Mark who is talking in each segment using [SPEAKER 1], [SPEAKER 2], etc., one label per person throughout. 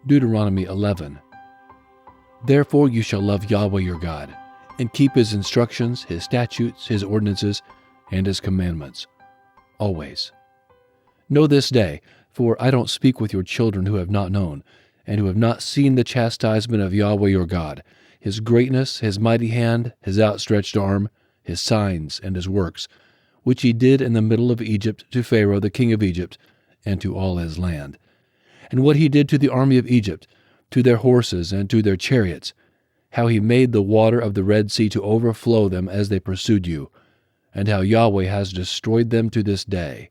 [SPEAKER 1] Deuteronomy 11. Therefore you shall love Yahweh your God, and keep his instructions, his statutes, his ordinances, and his commandments, always. Know this day, for I don't speak with your children who have not known, and who have not seen the chastisement of Yahweh your God, his greatness, his mighty hand, his outstretched arm, his signs, and his works, which he did in the middle of Egypt to Pharaoh the king of Egypt, and to all his land. And what he did to the army of Egypt, to their horses and to their chariots, how he made the water of the Red Sea to overflow them as they pursued you, and how Yahweh has destroyed them to this day.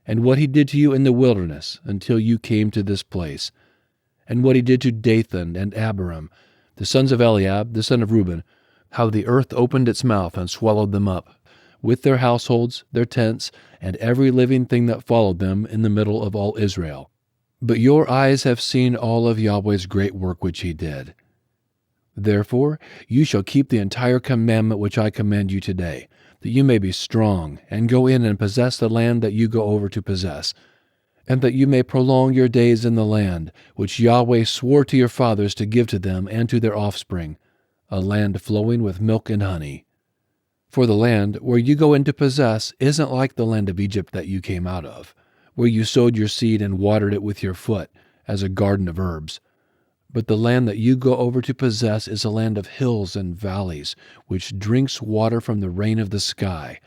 [SPEAKER 1] And what he did to you in the wilderness until you came to this place, and what he did to Dathan and Abiram, the sons of Eliab, the son of Reuben, how the earth opened its mouth and swallowed them up, with their households, their tents, and every living thing that followed them in the middle of all Israel. But your eyes have seen all of Yahweh's great work which he did. Therefore you shall keep the entire commandment which I command you today, that you may be strong, and go in and possess the land that you go over to possess, and that you may prolong your days in the land which Yahweh swore to your fathers to give to them and to their offspring, a land flowing with milk and honey. For the land where you go in to possess isn't like the land of Egypt that you came out of, where you sowed your seed and watered it with your foot as a garden of herbs. But the land that you go over to possess is a land of hills and valleys, which drinks water from the rain of the sky,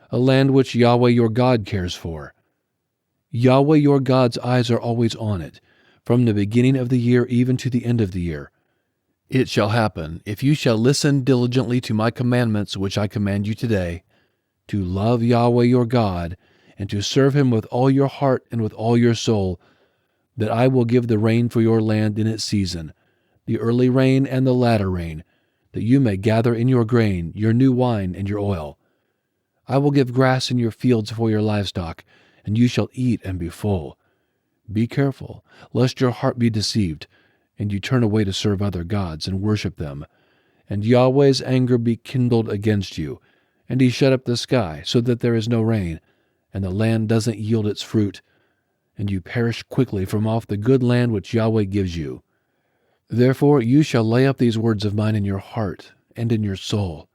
[SPEAKER 1] a land which Yahweh your God cares for. Yahweh your God's eyes are always on it, from the beginning of the year even to the end of the year. It shall happen, if you shall listen diligently to my commandments which I command you today, to love Yahweh your God, and to serve him with all your heart and with all your soul, that I will give the rain for your land in its season, the early rain and the latter rain, that you may gather in your grain, your new wine, and your oil. I will give grass in your fields for your livestock, and you shall eat and be full. Be careful, lest your heart be deceived, and you turn away to serve other gods and worship them, and Yahweh's anger be kindled against you, and he shut up the sky so that there is no rain, and the land doesn't yield its fruit, and you perish quickly from off the good land which Yahweh gives you. Therefore you shall lay up these words of mine in your heart and in your soul.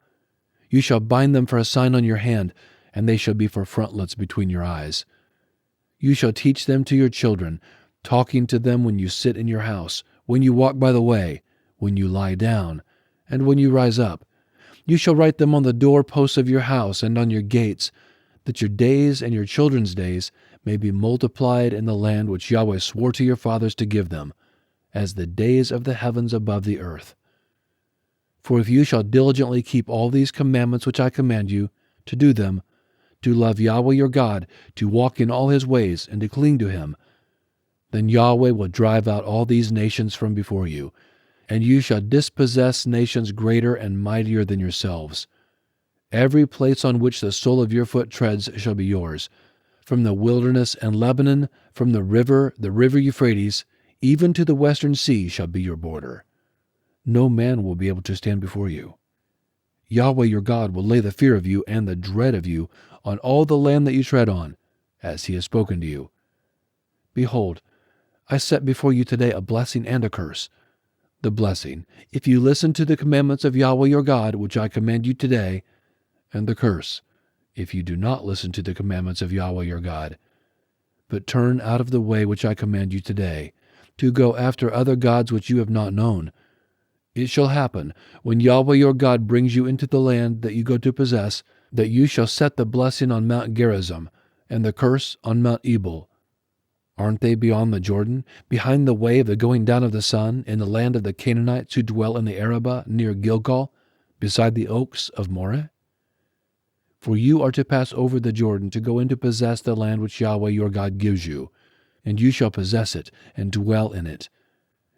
[SPEAKER 1] You shall bind them for a sign on your hand, and they shall be for frontlets between your eyes. You shall teach them to your children, talking to them when you sit in your house, when you walk by the way, when you lie down, and when you rise up. You shall write them on the doorposts of your house and on your gates, that your days and your children's days may be multiplied in the land which Yahweh swore to your fathers to give them, as the days of the heavens above the earth. For if you shall diligently keep all these commandments which I command you, to do them, to love Yahweh your God, to walk in all his ways, and to cling to him, then Yahweh will drive out all these nations from before you, and you shall dispossess nations greater and mightier than yourselves. Every place on which the sole of your foot treads shall be yours, from the wilderness and Lebanon, from the river Euphrates, even to the western sea shall be your border. No man will be able to stand before you. Yahweh your God will lay the fear of you and the dread of you on all the land that you tread on, as he has spoken to you. Behold, I set before you today a blessing and a curse. The blessing, if you listen to the commandments of Yahweh your God, which I command you today, and the curse, if you do not listen to the commandments of Yahweh your God, but turn out of the way which I command you today, to go after other gods which you have not known. It shall happen, when Yahweh your God brings you into the land that you go to possess, that you shall set the blessing on Mount Gerizim, and the curse on Mount Ebal. Aren't they beyond the Jordan, behind the way of the going down of the sun, in the land of the Canaanites who dwell in the Arabah near Gilgal, beside the oaks of Moreh? For you are to pass over the Jordan to go in to possess the land which Yahweh your God gives you, and you shall possess it and dwell in it.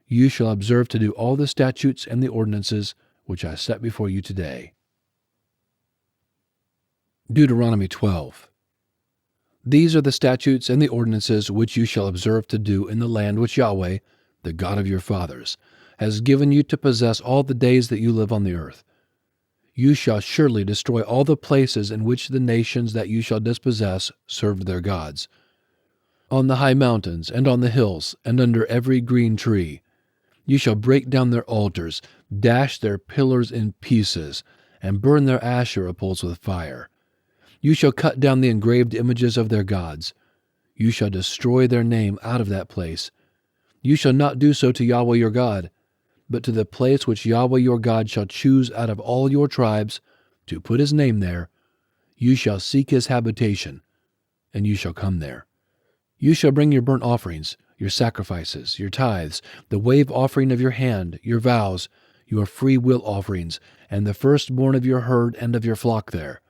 [SPEAKER 1] You shall observe to do all the statutes and the ordinances which I set before you today. Deuteronomy 12. These are the statutes and the ordinances which you shall observe to do in the land which Yahweh, the God of your fathers, has given you to possess all the days that you live on the earth. You shall surely destroy all the places in which the nations that you shall dispossess served their gods. On the high mountains, and on the hills, and under every green tree. You shall break down their altars, dash their pillars in pieces, and burn their Asherah poles with fire. You shall cut down the engraved images of their gods. You shall destroy their name out of that place. You shall not do so to Yahweh your God, but to the place which Yahweh your God shall choose out of all your tribes to put his name there. You shall seek his habitation, and you shall come there. You shall bring your burnt offerings, your sacrifices, your tithes, the wave offering of your hand, your vows, your free will offerings, and the firstborn of your herd and of your flock there.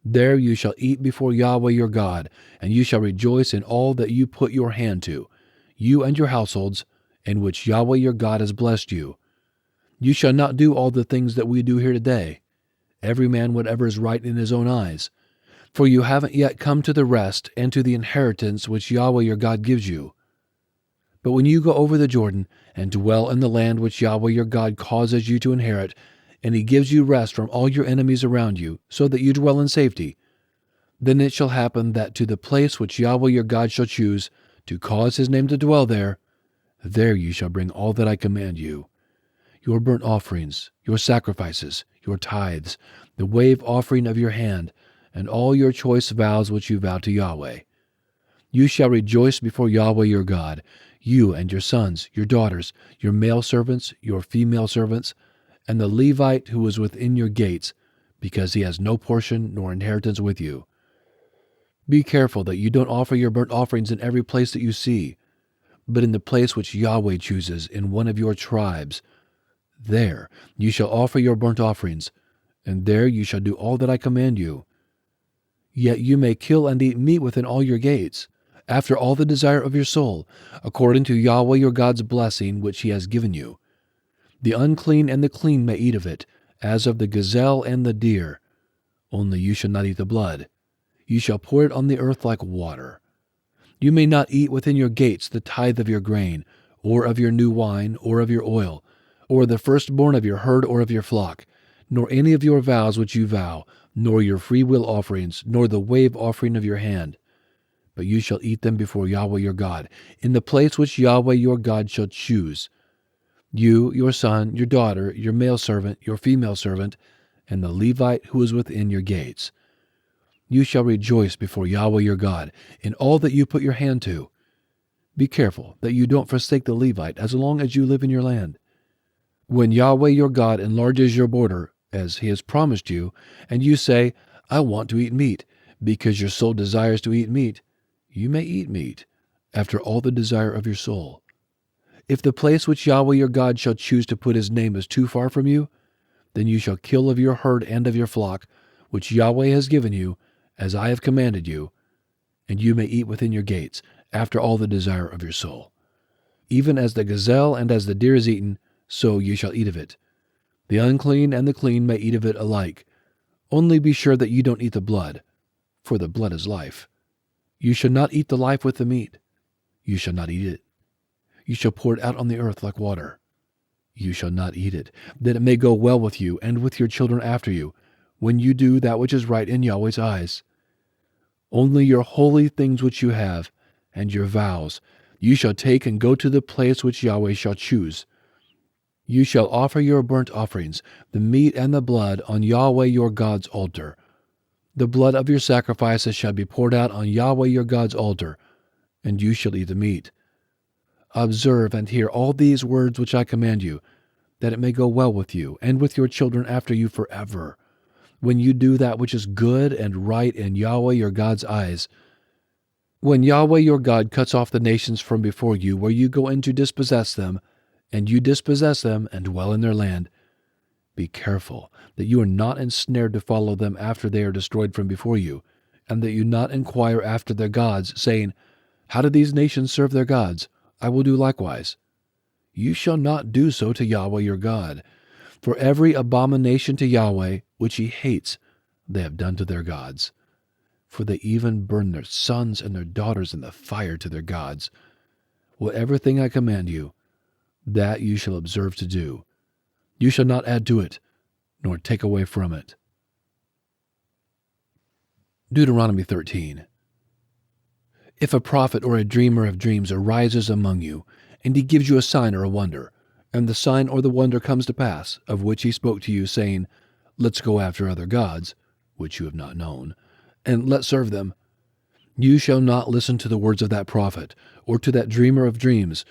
[SPEAKER 1] There you shall eat before Yahweh your God, and you shall rejoice in all that you put your hand to, you and your households, in which Yahweh your God has blessed you. You shall not do all the things that we do here today, every man whatever is right in his own eyes. For you haven't yet come to the rest and to the inheritance which Yahweh your God gives you. But when you go over the Jordan and dwell in the land which Yahweh your God causes you to inherit, and he gives you rest from all your enemies around you, so that you dwell in safety, then it shall happen that to the place which Yahweh your God shall choose, to cause his name to dwell there, there you shall bring all that I command you, your burnt offerings, your sacrifices, your tithes, the wave offering of your hand, and all your choice vows which you vow to Yahweh. You shall rejoice before Yahweh your God, you and your sons, your daughters, your male servants, your female servants, and the Levite who is within your gates, because he has no portion nor inheritance with you. Be careful that you don't offer your burnt offerings in every place that you see, but in the place which Yahweh chooses in one of your tribes. There you shall offer your burnt offerings, and there you shall do all that I command you. Yet you may kill and eat meat within all your gates, after all the desire of your soul, according to Yahweh your God's blessing which he has given you. The unclean and the clean may eat of it, as of the gazelle and the deer. Only you shall not eat the blood. You shall pour it on the earth like water. You may not eat within your gates the tithe of your grain, or of your new wine, or of your oil, or the firstborn of your herd or of your flock, nor any of your vows which you vow, nor your freewill offerings, nor the wave offering of your hand. But you shall eat them before Yahweh your God, in the place which Yahweh your God shall choose. You, your son, your daughter, your male servant, your female servant, and the Levite who is within your gates. You shall rejoice before Yahweh your God in all that you put your hand to. Be careful that you don't forsake the Levite as long as you live in your land. When Yahweh your God enlarges your border, as he has promised you, and you say, I want to eat meat, because your soul desires to eat meat, you may eat meat, after all the desire of your soul. If the place which Yahweh your God shall choose to put his name is too far from you, then you shall kill of your herd and of your flock, which Yahweh has given you, as I have commanded you, and you may eat within your gates, after all the desire of your soul. Even as the gazelle and as the deer is eaten, so you shall eat of it. The unclean and the clean may eat of it alike. Only be sure that you don't eat the blood, for the blood is life. You shall not eat the life with the meat. You shall not eat it. You shall pour it out on the earth like water. You shall not eat it, that it may go well with you and with your children after you, when you do that which is right in Yahweh's eyes. Only your holy things which you have, and your vows, you shall take and go to the place which Yahweh shall choose. You shall offer your burnt offerings, the meat and the blood, on Yahweh your God's altar. The blood of your sacrifices shall be poured out on Yahweh your God's altar, and you shall eat the meat. Observe and hear all these words which I command you, that it may go well with you and with your children after you forever, when you do that which is good and right in Yahweh your God's eyes. When Yahweh your God cuts off the nations from before you, where you go in to dispossess them, and you dispossess them and dwell in their land, be careful that you are not ensnared to follow them after they are destroyed from before you, and that you not inquire after their gods, saying, How do these nations serve their gods? I will do likewise. You shall not do so to Yahweh your God, for every abomination to Yahweh which he hates they have done to their gods. For they even burn their sons and their daughters in the fire to their gods. Whatever thing I command you, that you shall observe to do. You shall not add to it, nor take away from it. Deuteronomy 13. If a prophet or a dreamer of dreams arises among you, and he gives you a sign or a wonder, and the sign or the wonder comes to pass, of which he spoke to you, saying, Let's go after other gods, which you have not known, and let's serve them, you shall not listen to the words of that prophet, or to that dreamer of dreams,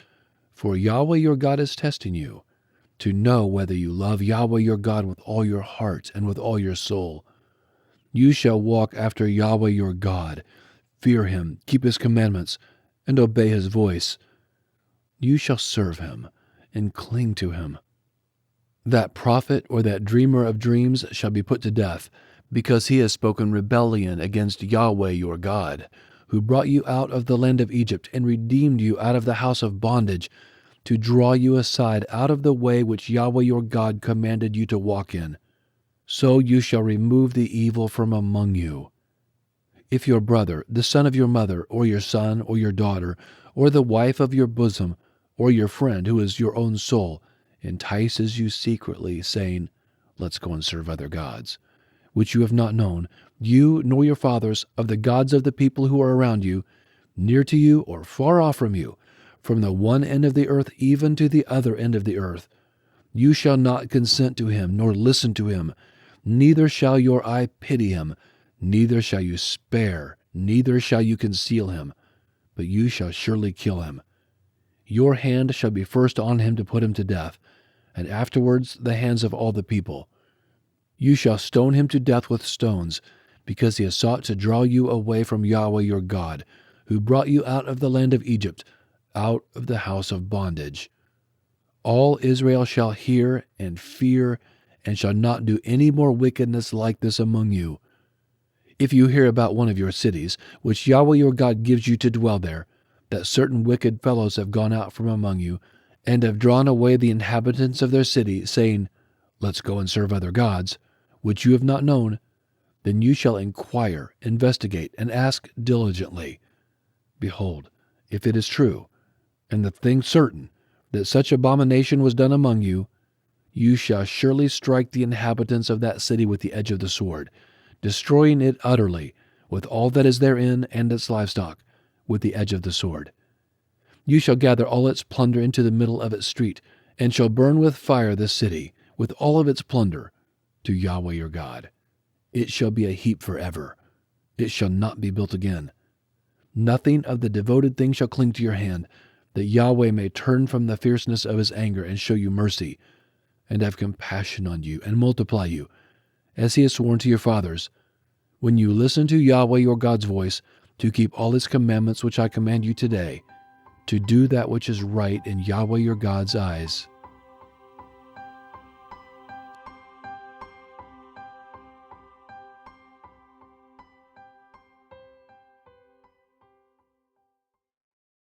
[SPEAKER 1] for Yahweh your God is testing you, to know whether you love Yahweh your God with all your heart and with all your soul. You shall walk after Yahweh your God, fear him, keep his commandments, and obey his voice. You shall serve him and cling to him. That prophet or that dreamer of dreams shall be put to death, because he has spoken rebellion against Yahweh your God, who brought you out of the land of Egypt and redeemed you out of the house of bondage, to draw you aside out of the way which Yahweh your God commanded you to walk in. So you shall remove the evil from among you. If your brother, the son of your mother, or your son, or your daughter, or the wife of your bosom, or your friend who is your own soul, entices you secretly, saying, Let's go and serve other gods, which you have not known, you nor your fathers, of the gods of the people who are around you, near to you or far off from you, from the one end of the earth even to the other end of the earth, you shall not consent to him, nor listen to him, neither shall your eye pity him, neither shall you spare, neither shall you conceal him, but you shall surely kill him. Your hand shall be first on him to put him to death, and afterwards the hands of all the people. You shall stone him to death with stones, because he has sought to draw you away from Yahweh your God, who brought you out of the land of Egypt, out of the house of bondage. All Israel shall hear and fear, and shall not do any more wickedness like this among you. If you hear about one of your cities, which Yahweh your God gives you to dwell there, that certain wicked fellows have gone out from among you, and have drawn away the inhabitants of their city, saying, Let's go and serve other gods, which you have not known, then you shall inquire, investigate, and ask diligently. Behold, if it is true, and the thing certain, that such abomination was done among you, you shall surely strike the inhabitants of that city with the edge of the sword, destroying it utterly, with all that is therein and its livestock, with the edge of the sword. You shall gather all its plunder into the middle of its street, and shall burn with fire the city, with all of its plunder, to Yahweh your God. It shall be a heap forever. It shall not be built again. Nothing of the devoted thing shall cling to your hand, that Yahweh may turn from the fierceness of his anger and show you mercy, and have compassion on you, and multiply you, as he has sworn to your fathers, when you listen to Yahweh your God's voice, to keep all his commandments which I command you today, to do that which is right in Yahweh your God's eyes.